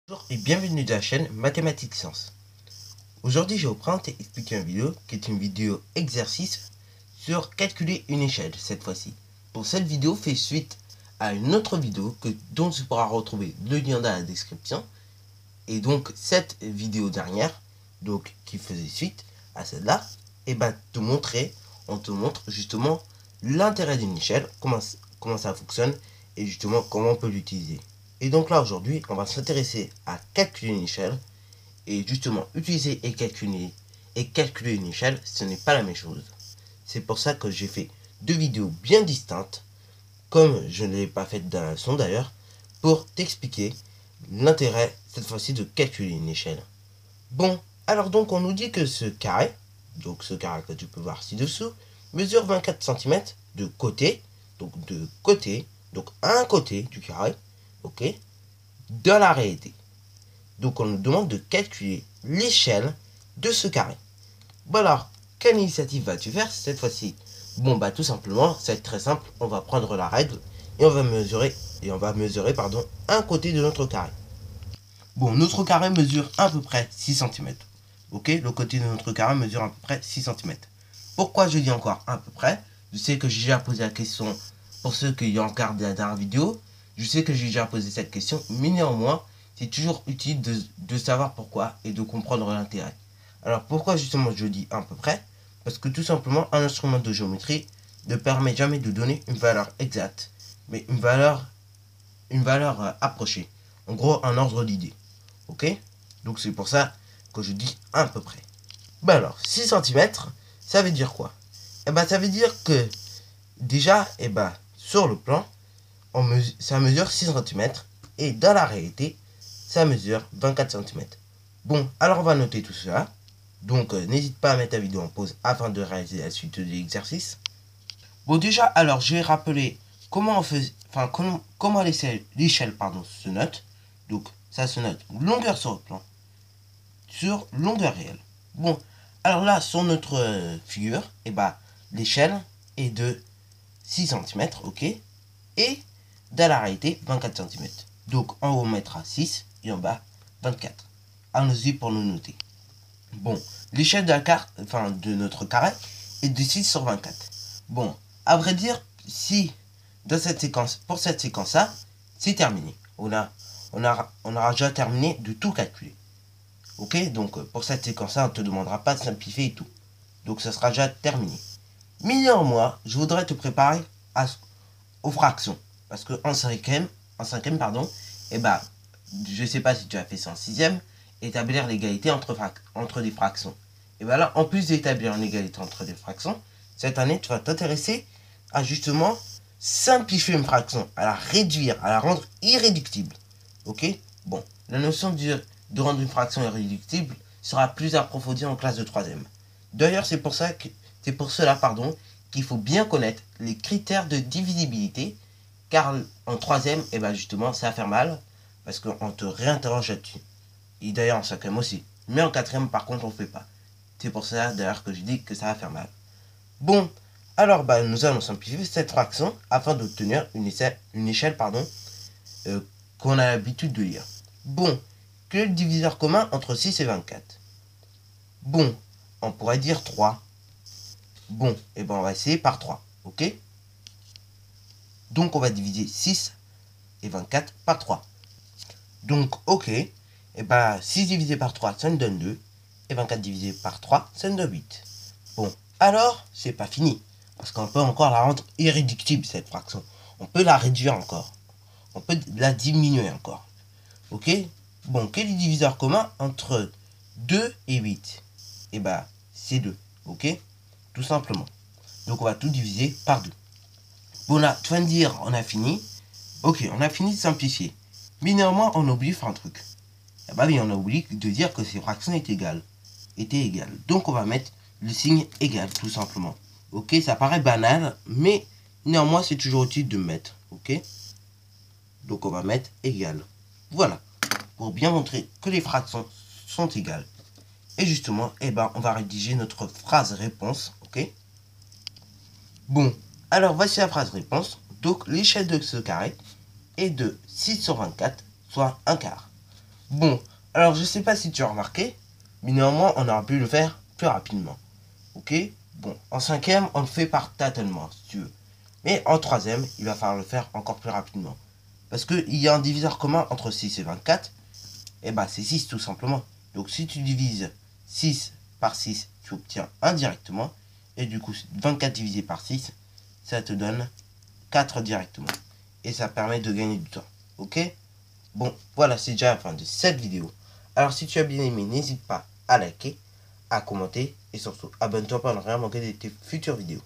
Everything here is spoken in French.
Bonjour et bienvenue dans la chaîne Mathématiques Sciences. Aujourd'hui, je vais vous présenter et expliquer une vidéo qui est une vidéo exercice sur calculer une échelle cette fois-ci. Pour cette vidéo, fait suite à une autre vidéo dont tu pourras retrouver le lien dans la description. Et donc cette vidéo dernière, donc qui faisait suite à celle-là, on te montre justement l'intérêt d'une échelle, comment ça fonctionne et justement comment on peut l'utiliser. Et donc là aujourd'hui, on va s'intéresser à calculer une échelle. Et justement, utiliser et calculer une échelle, ce n'est pas la même chose. C'est pour ça que j'ai fait deux vidéos bien distinctes, comme je ne l'ai pas fait dans la leçon d'ailleurs, pour t'expliquer l'intérêt cette fois-ci de calculer une échelle. Bon, alors donc on nous dit que ce carré, donc ce carré que tu peux voir ci-dessous, mesure 24 cm de côté, donc un côté du carré, ok, dans la réalité. Donc on nous demande de calculer l'échelle de ce carré. Bon alors, quelle initiative vas-tu faire cette fois-ci? Bon bah tout simplement, ça va être très simple, on va prendre la règle et on va mesurer un côté de notre carré. Bon, notre carré mesure à peu près 6 cm. Ok, le côté de notre carré mesure à peu près 6 cm. Pourquoi je dis encore à peu près? Je sais que j'ai déjà posé la question pour ceux qui ont regardé la dernière vidéo. Je sais que j'ai déjà posé cette question, mais néanmoins, c'est toujours utile de savoir pourquoi et de comprendre l'intérêt. Alors pourquoi justement je dis à peu près? Parce que tout simplement, un instrument de géométrie ne permet jamais de donner une valeur exacte, mais une valeur approchée. En gros, un ordre d'idée. Ok? Donc c'est pour ça que je dis à peu près. Ben alors, 6 cm, ça veut dire quoi? Eh ben ça veut dire que déjà, sur le plan, ça mesure 6 cm et dans la réalité, ça mesure 24 cm. Bon, alors on va noter tout cela. Donc n'hésite pas à mettre ta vidéo en pause afin de réaliser la suite de l'exercice. Bon déjà, alors je vais rappeler comment on fait, comment l'échelle se note. Donc ça se note longueur sur le plan, sur longueur réelle. Bon, alors là sur notre figure, l'échelle est de 6 cm, ok, et dans la réalité 24 cm. Donc en haut on mettra 6 et en bas 24. Allons-y pour nous noter. Bon, l'échelle de notre carré est de 6 sur 24. Bon, à vrai dire, si pour cette séquence-là, c'est terminé. On aura déjà terminé de tout calculer. Ok, donc pour cette séquence-là, on ne te demandera pas de simplifier et tout. Donc ça sera déjà terminé. Mais néanmoins, je voudrais te préparer aux fractions. Parce qu'en cinquième, je ne sais pas si tu as fait ça en sixième, établir l'égalité entre des fractions. Et bien là, en plus d'établir une égalité entre des fractions, cette année, tu vas t'intéresser à justement simplifier une fraction, à la réduire, à la rendre irréductible. Ok? Bon, la notion de rendre une fraction irréductible sera plus approfondie en classe de 3e. D'ailleurs, c'est pour cela qu'il faut bien connaître les critères de divisibilité, car en 3e, justement, ça va faire mal, parce qu'on te réinterroge là-dessus. Et d'ailleurs en 5e aussi. Mais en 4e, par contre, on ne fait pas. C'est pour ça, d'ailleurs, que je dis que ça va faire mal. Bon, alors nous allons simplifier cette fraction afin d'obtenir une échelle qu'on a l'habitude de lire. Bon, quel est le diviseur commun entre 6 et 24? Bon, on pourrait dire 3. Bon, on va essayer par 3, ok? Donc on va diviser 6 et 24 par 3. Donc, ok, 6 divisé par 3, ça nous donne 2. Et 24 divisé par 3, ça nous donne 8. Bon, alors, c'est pas fini. Parce qu'on peut encore la rendre irréductible, cette fraction. On peut la réduire encore. On peut la diminuer encore. Ok? Bon, quel est le diviseur commun entre 2 et 8? C'est 2. Ok? Tout simplement. Donc, on va tout diviser par 2. Bon, là, tu vas me dire, on a fini. Ok, on a fini de simplifier. Mais néanmoins, on oublie de faire un truc. Oui, on a oublié de dire que ces fractions étaient égales. Donc, on va mettre le signe égal, tout simplement. Ok, ça paraît banal, mais néanmoins, c'est toujours utile de mettre. Ok? Donc, on va mettre égal. Voilà. Pour bien montrer que les fractions sont égales. Et justement, on va rédiger notre phrase réponse. Ok? Bon, alors voici la phrase réponse. Donc, l'échelle de ce carré est de 6 sur 24, soit un quart. Bon, alors je sais pas si tu as remarqué, mais néanmoins, on aurait pu le faire plus rapidement. Ok? Bon, en cinquième, on le fait par tâtonnement, si tu veux. Mais en troisième, il va falloir le faire encore plus rapidement. Parce qu'il y a un diviseur commun entre 6 et 24. Et bah, c'est 6 tout simplement. Donc si tu divises 6 par 6, tu obtiens 1 directement. Et du coup, 24 divisé par 6, ça te donne 4 directement. Et ça permet de gagner du temps. Ok? Bon, voilà, c'est déjà la fin de cette vidéo. Alors si tu as bien aimé, n'hésite pas à liker, à commenter et surtout abonne-toi pour ne rien manquer de tes futures vidéos.